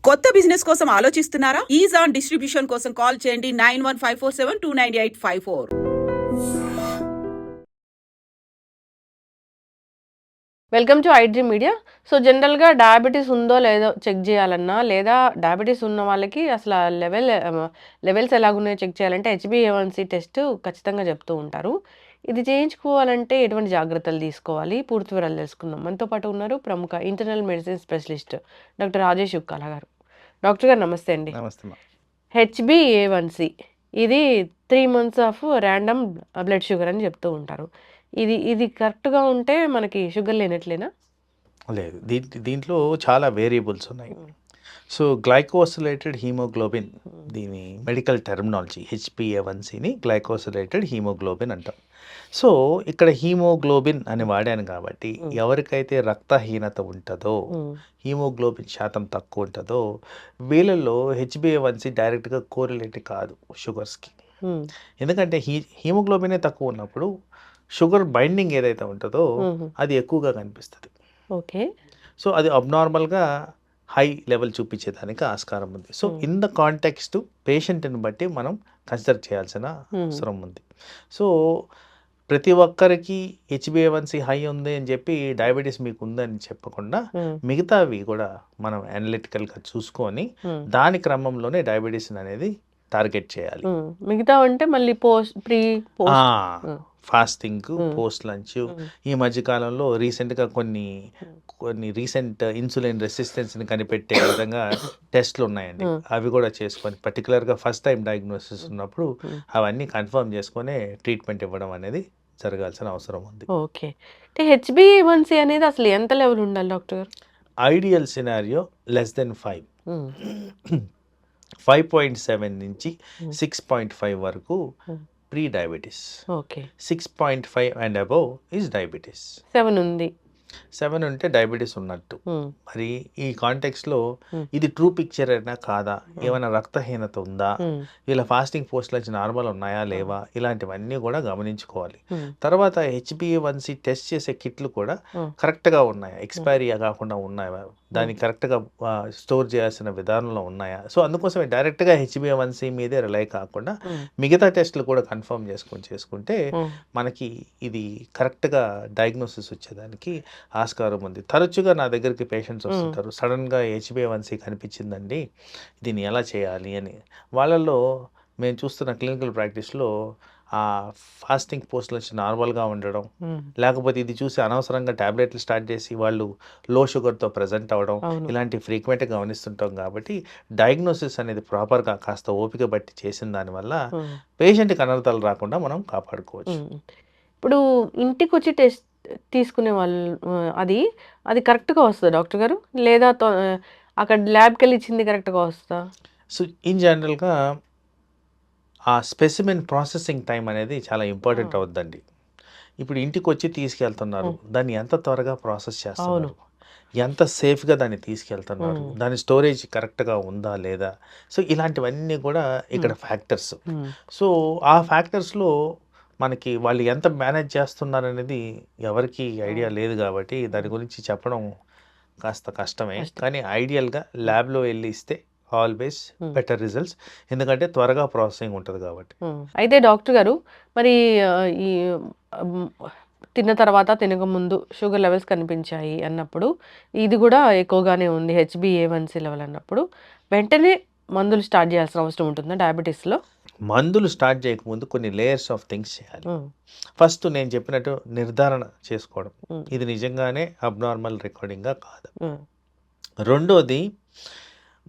కొత్త బిజినెస్ కోసం ఆలోచిస్తున్నారా? ఈజ్ ఆన్ డిస్ట్రిబ్యూషన్ కోసం కాల్ చేయండి 9154729854. Welcome to iDream media. So జనరల్గా డయాబెటీస్ ఉందో లేదో చెక్ చేయాలన్నా, లేదా డయాబెటీస్ ఉన్న వాళ్ళకి అసలు ఆ లెవెల్స్ ఎలాగున్నాయో చెక్ చేయాలంటే HbA1c టెస్ట్ ఖచ్చితంగా చెప్తూ ఉంటారు. ఇది చేయించుకోవాలంటే ఎటువంటి జాగ్రత్తలు తీసుకోవాలి, పూర్తి వివరాలు తెలుసుకుందాం. మనతో పాటు ఉన్నారు ప్రముఖ internal medicine specialist doctor Rajesh Ukkala గారు. డాక్టర్ గారు నమస్తే అండి. నమస్తే మా. HbA1c ఇది 3 months of random blood sugar అని చెప్తూ ఉంటారు. ఇది ఇది కరెక్ట్గా ఉంటే మనకి షుగర్ లేనట్లేనా? లేదు, దీంట్లో చాలా వేరియబుల్స్ ఉన్నాయి. సో గ్లైకోసిలేటెడ్ హీమోగ్లోబిన్, దీని మెడికల్ టెర్మినాలజీ HbA1cని గ్లైకోసిలేటెడ్ హీమోగ్లోబిన్ అంటాం. సో ఇక్కడ హీమోగ్లోబిన్ అని వాడాను కాబట్టి ఎవరికైతే రక్తహీనత ఉంటుందో, హీమోగ్లోబిన్ శాతం తక్కువ ఉంటుందో వీళ్ళల్లో HbA1c డైరెక్ట్గా కోరిలేట్ కాదు షుగర్స్కి. ఎందుకంటే హీమోగ్లోబినే తక్కువ ఉన్నప్పుడు షుగర్ బైండింగ్ ఏదైతే ఉంటుందో అది ఎక్కువగా కనిపిస్తుంది. ఓకే. సో అది అబ్నార్మల్గా హై లెవెల్ చూపించేదానికి ఆస్కారం ఉంది. సో ఇన్ ద కాంటెక్స్ట్ పేషెంట్ని బట్టి మనం కన్సిడర్ చేయాల్సిన అవసరం ఉంది. సో ప్రతి ఒక్కరికి HbA1c హై ఉంది అని చెప్పి డయాబెటీస్ మీకు ఉందని చెప్పకుండా మిగతావి కూడా మనం అనలిటికల్గా చూసుకొని దాని క్రమంలోనే డయాబెటీస్ అనేది టార్గెట్ చేయాలి. మిగతా అంటే మళ్ళీ ఫాస్టింగ్, పోస్ట్ లంచ్. ఈ మధ్యకాలంలో రీసెంట్గా కొన్ని రీసెంట్ ఇన్సులిన్ రెసిస్టెన్స్ని కనిపెట్టే విధంగా టెస్ట్లు ఉన్నాయండి. అవి కూడా చేసుకొని పర్టికులర్గా ఫస్ట్ టైం డయాగ్నోసిస్ ఉన్నప్పుడు అవన్నీ కన్ఫర్మ్ చేసుకొని ట్రీట్మెంట్ ఇవ్వడం అనేది జరగాల్సిన అవసరం ఉంది. ఓకే. అంటే HbA1c అనేది అసలు ఎంత లెవెల్ ఉండాలి డాక్టర్ గారు? ఐడియల్ సినారియో లెస్ దెన్ 5, 5.7 నుంచి 6.5 వరకు pre diabetes. Okay. 6.5 and above is diabetes. 7 ఉంది. 7 ఉంటే డయాబెటీస్ ఉన్నట్టు. మరి ఈ కాంటెక్స్లో ఇది ట్రూ పిక్చర్ అయినా కాదా, ఏమైనా రక్తహీనత ఉందా, వీళ్ళ ఫాస్టింగ్ పోస్ట్ లంచ్ నార్మల్ ఉన్నాయా లేవా, ఇలాంటివన్నీ కూడా గమనించుకోవాలి. తర్వాత HbA1c టెస్ట్ చేసే కిట్లు కూడా కరెక్ట్గా ఉన్నాయా, ఎక్స్పైరీ కాకుండా ఉన్నాయా, దాన్ని కరెక్ట్గా స్టోర్ చేయాల్సిన విధానంలో ఉన్నాయా. సో అందుకోసమే డైరెక్ట్గా HbA1c మీదే రిలై కాకుండా మిగతా టెస్టులు కూడా కన్ఫర్మ్ చేసుకుంటే మనకి ఇది కరెక్ట్గా డయాగ్నోసిస్ వచ్చేదానికి ఆస్కారం ఉంది. తరచుగా నా దగ్గరికి పేషెంట్స్ వస్తుంటారు, సడన్గా HbA1c కనిపించిందండి, దీన్ని ఎలా చేయాలి అని. వాళ్ళల్లో మేము చూస్తున్న క్లినికల్ ప్రాక్టీస్లో ఆ ఫాస్టింగ్ పోస్ట్ నుంచి నార్మల్గా ఉండడం, లేకపోతే ఇది చూసి అనవసరంగా ట్యాబ్లెట్లు స్టార్ట్ చేసి వాళ్ళు లో షుగర్తో ప్రజెంట్ అవ్వడం, ఇలాంటి ఫ్రీక్వెంట్గా గమనిస్తుంటాం. కాబట్టి డయాగ్నోసిస్ అనేది ప్రాపర్గా కాస్త ఓపిక బట్టి చేసిన దానివల్ల పేషెంట్కి అనర్థాలు రాకుండా మనం కాపాడుకోవచ్చు. ఇప్పుడు ఇంటికి వచ్చి టెస్ట్ తీసుకునే వాళ్ళు అది కరెక్ట్గా వస్తుందా డాక్టర్ గారు, లేదా అక్కడ ల్యాబ్కి వెళ్ళి ఇచ్చింది కరెక్ట్గా వస్తుందా? సో ఇన్ జనరల్గా ఆ స్పెసిమెన్ ప్రాసెసింగ్ టైం అనేది చాలా ఇంపార్టెంట్ అవుద్దండి. ఇప్పుడు ఇంటికి వచ్చి తీసుకెళ్తున్నారు, దాన్ని ఎంత త్వరగా ప్రాసెస్ చేస్తున్నారు, ఎంత సేఫ్గా దాన్ని తీసుకెళ్తున్నారు, దాని స్టోరేజ్ కరెక్ట్గా ఉందా లేదా. సో ఇలాంటివన్నీ కూడా ఇక్కడ ఫ్యాక్టర్స్. సో ఆ ఫ్యాక్టర్స్లో మనకి వాళ్ళు ఎంత మేనేజ్ చేస్తున్నారనేది ఎవరికి ఐడియా లేదు కాబట్టి దాని గురించి చెప్పడం కాస్త కష్టమే. కానీ ఐడియల్గా ల్యాబ్లో వెళ్ళి ఇస్తే ఆల్వేస్ బెటర్ రిజల్ట్స్, ఎందుకంటే త్వరగా ప్రాసెసింగ్ ఉంటుంది కాబట్టి. అయితే డాక్టర్ గారు, మరి ఈ తిన్న తర్వాత తినక ముందు షుగర్ లెవెల్స్ కనిపించాయి అన్నప్పుడు, ఇది కూడా ఎక్కువగానే ఉంది HbA1c లెవెల్ అన్నప్పుడు, వెంటనే మందులు స్టార్ట్ చేయాల్సిన అవసరం ఉంటుందా డయాబెటీస్లో? మందులు స్టార్ట్ చేయకముందు కొన్ని లేయర్స్ ఆఫ్ థింగ్స్ చేయాలి. ఫస్ట్ నేను చెప్పినట్టు నిర్ధారణ చేసుకోవడం, ఇది నిజంగానే అబ్నార్మల్ రికార్డింగ్గా కాదు. రెండోది,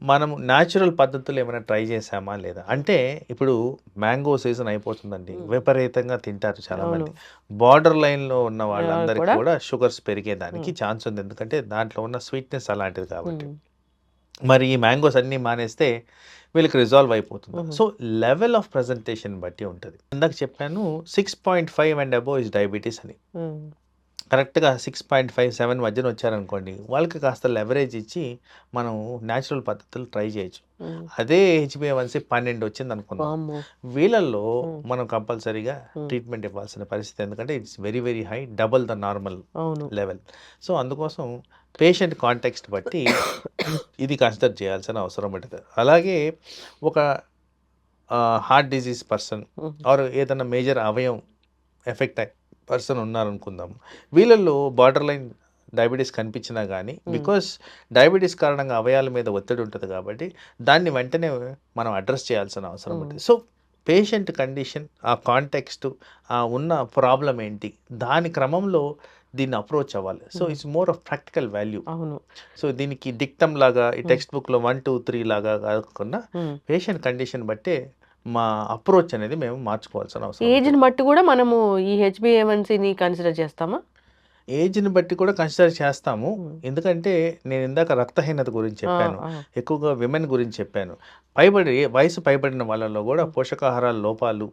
మనం న్యాచురల్ పద్ధతులు ఏమైనా ట్రై చేసామా లేదా. అంటే ఇప్పుడు మ్యాంగో సీజన్ అయిపోతుందండి, విపరీతంగా తింటారు చాలామంది. బార్డర్ లైన్లో ఉన్న వాళ్ళందరికీ కూడా షుగర్స్ పెరిగేదానికి ఛాన్స్ ఉంది, ఎందుకంటే దాంట్లో ఉన్న స్వీట్నెస్ అలాంటిది కాబట్టి. మరి ఈ మ్యాంగోస్ అన్నీ మానేస్తే వీళ్ళకి రిజాల్వ్ అయిపోతుంది. సో లెవెల్ ఆఫ్ ప్రజెంటేషన్ బట్టి ఉంటుంది. ఇందాక చెప్పాను 6.5 అండ్ అబోవ్ ఇస్ డయాబెటీస్ అని. కరెక్ట్గా 6.5, 7 మధ్యన వచ్చారనుకోండి, వాళ్ళకి కాస్త లెవరేజ్ ఇచ్చి మనం న్యాచురల్ పద్ధతులు ట్రై చేయొచ్చు. అదే HbA1c 12 వచ్చింది అనుకుందాం, వీళ్ళల్లో మనం కంపల్సరీగా ట్రీట్మెంట్ ఇవ్వాల్సిన పరిస్థితి, ఎందుకంటే it's very very high, double the normal level. So అందుకోసం పేషెంట్ కాంటెక్స్ట్ బట్టి ఇది కన్సిడర్ చేయాల్సిన అవసరం ఉంటుంది. అలాగే ఒక హార్ట్ డిజీజ్ పర్సన్ ఆర్ ఏదైనా మేజర్ అవయవం ఎఫెక్ట్ అయ్యే పర్సన్ ఉన్నారనుకుందాం, వీళ్ళల్లో బార్డర్ లైన్ డయాబెటీస్ కనిపించినా కానీ బికాస్ డయాబెటీస్ కారణంగా అవయాల మీద ఒత్తిడి ఉంటుంది కాబట్టి దాన్ని వెంటనే మనం అడ్రస్ చేయాల్సిన అవసరం ఉంటుంది. సో పేషెంట్ కండిషన్, ఆ కాంటెక్స్ట్, ఆ ఉన్న ప్రాబ్లం ఏంటి, దాని క్రమంలో దీన్ని అప్రోచ్ అవ్వాలి. So it's more of practical value. అవును. సో దీనికి డిక్టమ్ లాగా ఈ టెక్స్ట్ బుక్లో 1, 2, 3 లాగా కాకుండా పేషెంట్ కండిషన్ బట్టే మా అప్రోచ్ అనేది మేము మార్చుకోవాల్సిన అవసరం. ఏజ్ని బట్టి కూడా మనము ఈ హెచ్బిఏవన్సీని కన్సిడర్ చేస్తామా? ఏజ్ని బట్టి కూడా కన్సిడర్ చేస్తాము. ఎందుకంటే నేను ఇందాక రక్తహీనత గురించి చెప్పాను, ఎక్కువగా విమెన్ గురించి చెప్పాను. వయసు పైబడిన వాళ్ళలో కూడా పోషకాహారాల లోపాలు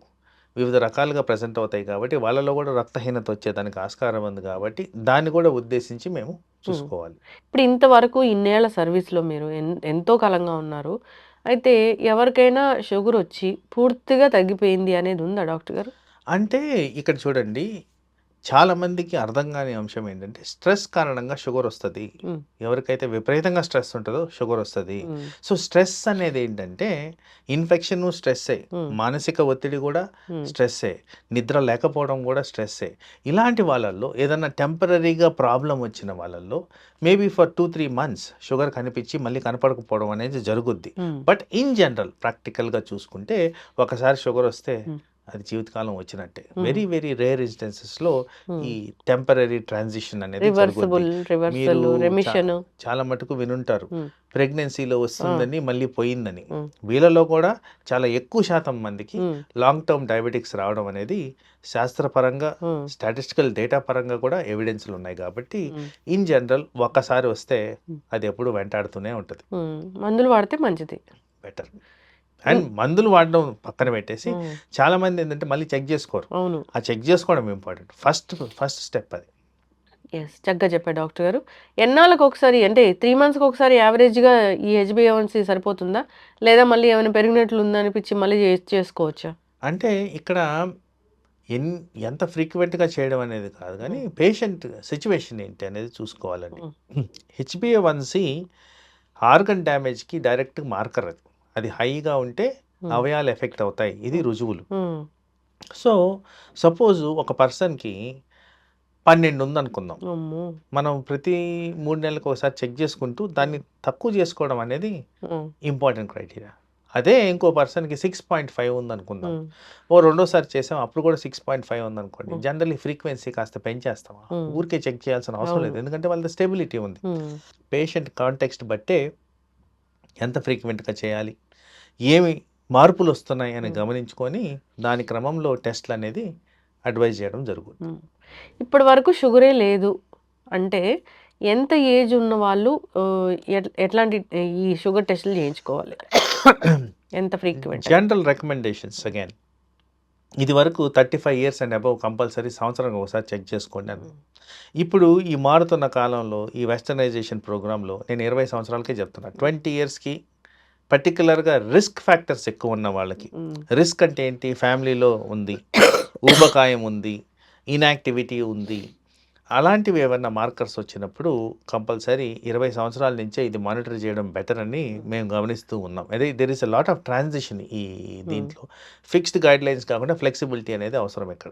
వివిధ రకాలుగా ప్రజెంట్ అవుతాయి కాబట్టి వాళ్ళలో కూడా రక్తహీనత వచ్చేదానికి ఆస్కారం ఉంది కాబట్టి దాన్ని కూడా ఉద్దేశించి మేము చూసుకోవాలి. ఇప్పుడు ఇంతవరకు ఇన్నేళ్ల సర్వీస్లో మీరు ఎంతో కాలంగా ఉన్నారు. అయితే ఎవరికైనా షుగర్ వచ్చి పూర్తిగా తగ్గిపోయింది అనేది ఉందా డాక్టర్ గారు? అంటే ఇక్కడ చూడండి, చాలామందికి అర్థం కాని అంశం ఏంటంటే స్ట్రెస్ కారణంగా షుగర్ వస్తుంది. ఎవరికైతే విపరీతంగా స్ట్రెస్ ఉంటుందో షుగర్ వస్తుంది. సో స్ట్రెస్ అనేది ఏంటంటే ఇన్ఫెక్షన్ స్ట్రెస్సే, మానసిక ఒత్తిడి కూడా స్ట్రెస్సే, నిద్ర లేకపోవడం కూడా స్ట్రెస్సే. ఇలాంటి వాళ్ళల్లో ఏదైనా టెంపరీగా ప్రాబ్లం వచ్చిన వాళ్ళల్లో మేబీ ఫర్ 2-3 months షుగర్ కనిపించి మళ్ళీ కనపడకపోవడం అనేది జరుగుద్ది. బట్ ఇన్ జనరల్ ప్రాక్టికల్గా చూసుకుంటే ఒకసారి షుగర్ వస్తే అది జీవితకాలం వచ్చినట్టే. వెరీ వెరీ రేర్ ఇన్స్టెన్సెస్లో ఈ టెంపరీ ట్రాన్సిషన్ అనేది చాలా మటుకు వినుంటారు. ప్రెగ్నెన్సీలో వస్తుందని మళ్ళీ పోయిందని. వీళ్ళలో కూడా చాలా ఎక్కువ శాతం మందికి లాంగ్ టర్మ్ డయాబెటిక్స్ రావడం అనేది శాస్త్రపరంగా స్టాటిస్టికల్ డేటా పరంగా కూడా ఎవిడెన్స్లు ఉన్నాయి. కాబట్టి ఇన్ జనరల్ ఒక్కసారి వస్తే అది ఎప్పుడు వెంటాడుతూనే ఉంటుంది. మందులు వాడితే మంచిది, బెటర్. అండ్ మందులు వాడడం పక్కన పెట్టేసి చాలా మంది ఏంటంటే మళ్ళీ చెక్ చేసుకోరు. ఆ చెక్ చేసుకోవడం ఇంపార్టెంట్. ఫస్ట్ స్టెప్ అది. చక్కగా చెప్పారు డాక్టర్ గారు. ఎన్నాళ్ళకి ఒకసారి అంటే 3 monthsకి ఒకసారి యావరేజ్గా ఈ హెచ్బిఏవన్సీ సరిపోతుందా, లేదా మళ్ళీ ఏమైనా పెరిగినట్లు ఉందా అనిపించి మళ్ళీ చేసుకోవచ్చా? అంటే ఇక్కడ ఎంత ఫ్రీక్వెంట్గా చేయడం అనేది కాదు కానీ పేషెంట్ సిచ్యువేషన్ ఏంటి అనేది చూసుకోవాలండి. హెచ్బిఏవన్సీ ఆర్గన్ డ్యామేజ్కి డైరెక్ట్ మార్కర్. అది హైగా ఉంటే అవయాలు ఎఫెక్ట్ అవుతాయి, ఇది రుజువులు. సో సపోజ్ ఒక పర్సన్కి 12 ఉందనుకుందాం, మనం ప్రతి 3 నెలలకు ఒకసారి చెక్ చేసుకుంటూ దాన్ని తక్కువ చేసుకోవడం అనేది ఇంపార్టెంట్ క్రైటీరియా. అదే ఇంకో పర్సన్కి 6.5 ఉందనుకుందాం, రెండోసారి చేసాం అప్పుడు కూడా 6.5 ఉందనుకోండి, జనరల్లీ ఫ్రీక్వెన్సీ కాస్త పెంచేస్తాం. ఊరికే చెక్ చేయాల్సిన అవసరం లేదు, ఎందుకంటే వాళ్ళ స్టెబిలిటీ ఉంది. పేషెంట్ కాంటెక్స్ట్ బట్టే ఎంత ఫ్రీక్వెంట్గా చేయాలి, ఏమి మార్పులు వస్తున్నాయి అని గమనించుకొని దాని క్రమంలో టెస్ట్లు అనేది అడ్వైజ్ చేయడం జరుగుతుంది. ఇప్పటి వరకు షుగరే లేదు అంటే ఎంత ఏజ్ ఉన్న వాళ్ళు ఎట్లాంటి ఈ షుగర్ టెస్టులు చేయించుకోవాలి, ఎంత ఫ్రీక్వెంట్? జనరల్ రికమెండేషన్స్ అగైన్, ఇది వరకు 35 years అండ్ అబవ్ కంపల్సరీ సంవత్సరానికి ఒకసారి చెక్ చేసుకోండి అని. ఇప్పుడు ఈ మారుతున్న కాలంలో ఈ వెస్టర్నైజేషన్ ప్రోగ్రాంలో నేను 20 సంవత్సరాలకే చెప్తున్నా. 20 yearsకి పర్టికులర్గా రిస్క్ ఫ్యాక్టర్స్ ఎక్కువ ఉన్న వాళ్ళకి, రిస్క్ అంటే ఏంటి, ఫ్యామిలీలో ఉంది, ఊబకాయం ఉంది, ఇన్యాక్టివిటీ ఉంది, అలాంటివి ఏమన్నా మార్కర్స్ వచ్చినప్పుడు కంపల్సరీ 20 సంవత్సరాల నుంచే ఇది మానిటర్ చేయడం బెటర్ అని మేము గమనిస్తూ ఉన్నాం. అదే there is a lot of transition ఈ దీంట్లో. ఫిక్స్డ్ గైడ్ లైన్స్ కాకుండా ఫ్లెక్సిబిలిటీ అనేది అవసరం ఇక్కడ.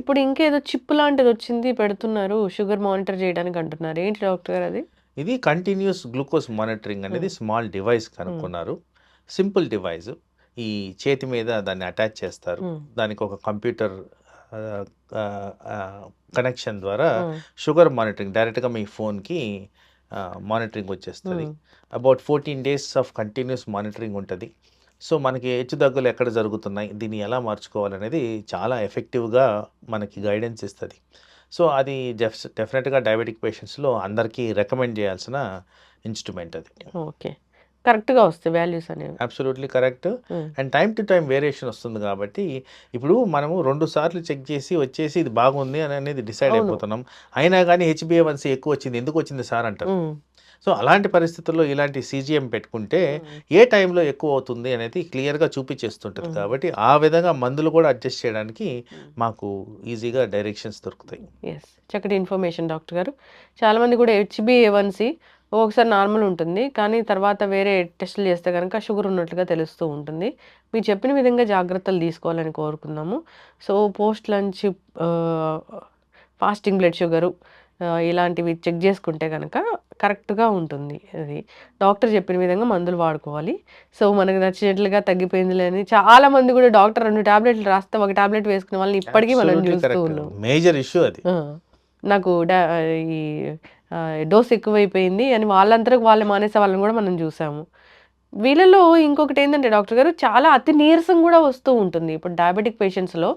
ఇప్పుడు ఇంకేదో చిప్ లాంటిది వచ్చింది పెడుతున్నారు షుగర్ మానిటర్ చేయడానికి అంటున్నారు, ఏంటి డాక్టర్ గారు అది? ఇది కంటిన్యూస్ గ్లూకోజ్ మానిటరింగ్ అనేది స్మాల్ డివైస్ కనుక్కున్నారు. సింపుల్ డివైస్, ఈ చేతి మీద దాన్ని అటాచ్ చేస్తారు, దానికి ఒక కంప్యూటర్ కనెక్షన్ ద్వారా షుగర్ మానిటరింగ్ డైరెక్ట్గా మీ ఫోన్కి మానిటరింగ్ వచ్చేస్తుంది. About 14 days of continuous monitoring ఉంటుంది. సో మనకి హెచ్చుతగ్గులు ఎక్కడ జరుగుతున్నాయి, దీన్ని ఎలా మార్చుకోవాలనేది చాలా ఎఫెక్టివ్గా మనకి గైడెన్స్ ఇస్తుంది. సో అది డెఫినెట్గా డయాబెటిక్ పేషెంట్స్లో అందరికీ రికమెండ్ చేయాల్సిన ఇన్స్ట్రుమెంట్ అది. ఓకే, కరెక్ట్గా వస్తాయి వాల్యూస్ అనేవి. Absolutely correct. And time to time variation వస్తుంది కాబట్టి ఇప్పుడు మనము 2 సార్లు చెక్ చేసి వచ్చేసి ఇది బాగుంది అని అనేది డిసైడ్ అయిపోతున్నాం. అయినా కానీ హెచ్బిఏవన్సీ ఎక్కువ వచ్చింది, ఎందుకు వచ్చింది సార్ అంటారు. సో అలాంటి పరిస్థితుల్లో ఇలాంటి సీజీఎం పెట్టుకుంటే ఏ టైంలో ఎక్కువ అవుతుంది అనేది క్లియర్గా చూపించేస్తుంటుంది. కాబట్టి ఆ విధంగా మందులు కూడా అడ్జస్ట్ చేయడానికి మాకు ఈజీగా డైరెక్షన్స్ దొరుకుతాయి. ఎస్, చక్కటి ఇన్ఫర్మేషన్ డాక్టర్ గారు. చాలామంది కూడా HbA1c ఒకసారి నార్మల్ ఉంటుంది, కానీ తర్వాత వేరే టెస్టులు చేస్తే కనుక షుగర్ ఉన్నట్లుగా తెలుస్తూ ఉంటుంది. మీరు చెప్పిన విధంగా జాగ్రత్తలు తీసుకోవాలని కోరుకుందాము. So post lunch fasting blood sugar ఇలాంటివి చెక్ చేసుకుంటే కనుక కరెక్ట్గా ఉంటుంది. అది డాక్టర్ చెప్పిన విధంగా మందులు వాడుకోవాలి. సో మనకు నచ్చినట్లుగా తగ్గిపోయింది అని చాలామంది కూడా డాక్టర్ 2 టాబ్లెట్లు రాస్తే ఒక టాబ్లెట్ వేసుకునే వాళ్ళని ఇప్పటికీ మనం చూస్తూ ఉన్నాం. మేజర్ ఇష్యూ అది. నాకు ఈ డోస్ ఎక్కువైపోయింది అని వాళ్ళంతరకు వాళ్ళు మానేసే వాళ్ళని కూడా మనం చూసాము. వీళ్ళలో ఇంకొకటి ఏంటంటే డాక్టర్ గారు, చాలా అతి నీరసం కూడా వస్తూ ఉంటుంది. ఇప్పుడు డయాబెటిక్ పేషెంట్స్లో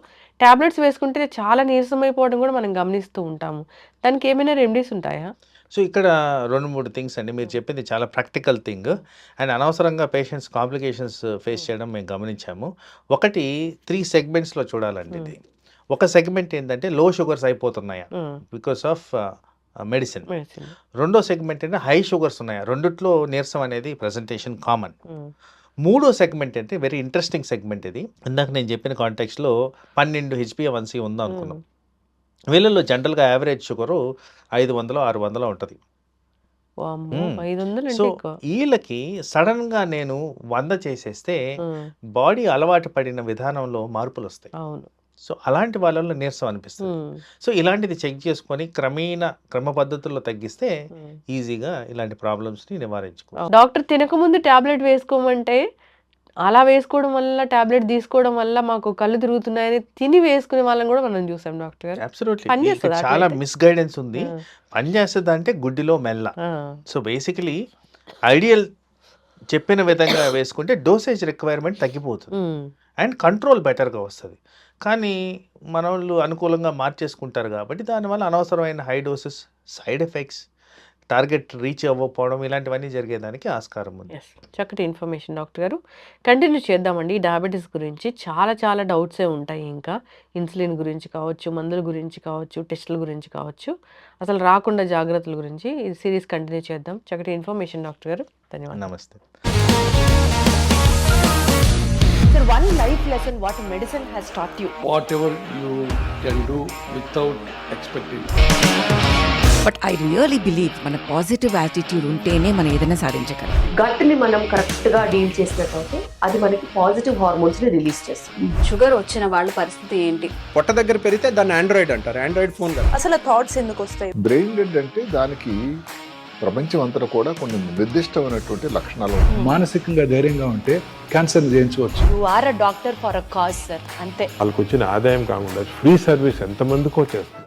టాబ్లెట్స్ వేసుకుంటే చాలా నీరసం అయిపోవడం కూడా మనం గమనిస్తూ ఉంటాము. దానికి ఏమైనా రెమెడీస్ ఉంటాయా? సో ఇక్కడ 2-3 థింగ్స్ అండి. మీరు చెప్పింది చాలా ప్రాక్టికల్ థింగ్ అండ్ అనవసరంగా పేషెంట్స్ కాంప్లికేషన్స్ ఫేస్ చేయడం మేము గమనించాము. ఒకటి 3 సెగ్మెంట్స్లో చూడాలండి ఇది. ఒక సెగ్మెంట్ ఏంటంటే లో షుగర్స్ అయిపోతున్నాయా బికాస్ ఆఫ్ మెడిసిన్. రెండో సెగ్మెంట్ ఏంటంటే హై షుగర్స్ ఉన్నాయా, రెండిట్లో నీరసం అనేది ప్రజెంటేషన్ కామన్. మూడో సెగ్మెంట్ అంటే వెరీ ఇంట్రెస్టింగ్ సెగ్మెంట్ ఇది. ఇందాక నేను చెప్పిన కాంటెక్స్లో 12 HbA1c ఉందా అనుకున్నాం. వీళ్ళలో జనరల్గా యావరేజ్ షుగరు 500-600 ఉంటుంది. సో వీళ్ళకి సడన్గా నేను 100 చేసేస్తే బాడీ అలవాటు పడిన విధానంలో మార్పులు వస్తాయి. సో అలాంటి వాళ్ళలో నీరసం అనిపిస్తుంది. సో ఇలాంటిది చెక్ చేసుకొని క్రమ పద్ధతుల్లో తగ్గిస్తే ఈజీగా ఇలాంటి ప్రాబ్లమ్స్ని నివారించుకోవచ్చు. డాక్టర్ తినకముందు టాబ్లెట్ వేసుకోమంటే అలా వేసుకోవడం వల్ల, టాబ్లెట్ తీసుకోవడం వల్ల మాకు కళ్ళు తిరుగుతున్నాయని తిని వేసుకునే వాళ్ళని కూడా మనం చూసాం డాక్టర్ గారు. అబ్సల్యూట్లీ చాలా మిస్గైడెన్స్ ఉంది. పని చేస్తుంది అంటే గుడ్డిలో మెల్ల. సో బేసికలీ ఐడియల్ చెప్పిన విధంగా వేసుకుంటే డోసేజ్ రిక్వైర్మెంట్ తగ్గిపోతుంది అండ్ కంట్రోల్ బెటర్గా వస్తుంది. కానీ మన వాళ్ళు అనుకూలంగా మార్చేసుకుంటారు కాబట్టి దానివల్ల అనవసరమైన high doses, side effects, target reach అవ్వకపోవడం ఇలాంటివన్నీ జరిగేదానికి ఆస్కారం ఉంది. చక్కటి ఇన్ఫర్మేషన్ డాక్టర్ గారు. కంటిన్యూ చేద్దామండి. డయాబెటీస్ గురించి చాలా డౌట్సే ఉంటాయి. ఇంకా ఇన్సులిన్ గురించి కావచ్చు, మందుల గురించి కావచ్చు, టెస్టుల గురించి కావచ్చు, అసలు రాకుండా జాగ్రత్తల గురించి ఈ సిరీస్ కంటిన్యూ చేద్దాం. చక్కటి ఇన్ఫర్మేషన్ డాక్టర్ గారు. ధన్యవాదాలు. నమస్తే. Sir, one life lesson what medicine has taught you. Whatever you can do without expecting. But I really believe మన పాజిటివ్ యాటిట్యూడ్ ఉంటేనే మనం ఏదైనా సాధించగలం. గట్ని మనం కరెక్ట్గా డీల్ చేసినట్లయితే అది మనకి పాజిటివ్ హార్మోన్స్ని రిలీజ్ చేస్తుంది. షుగర్ వచ్చిన వాళ్ళ పరిస్థితి ఏంటి? పొట్ట దగ్గర పెరిగితే దాన్ని ఆండ్రాయిడ్ అంటారు. ఆండ్రాయిడ్ ఫోన్ కదా. అసలు థాట్స్ ఎందుకు వస్తాయి? బ్రెయిన్ డెడ్ అంటే దానికి ప్రపంచం అంతా కూడా కొన్ని నిర్దిష్టమైనటువంటి లక్షణాలు. మానసికంగా ధైర్యంగా ఉంటే క్యాన్సర్ జయించవచ్చు. You are a doctor for a cause sir, అంతే. వాళ్ళకి వచ్చిన ఆదాయం కాకుండా ఫ్రీ సర్వీస్ ఎంతమందికో చేస్తారు.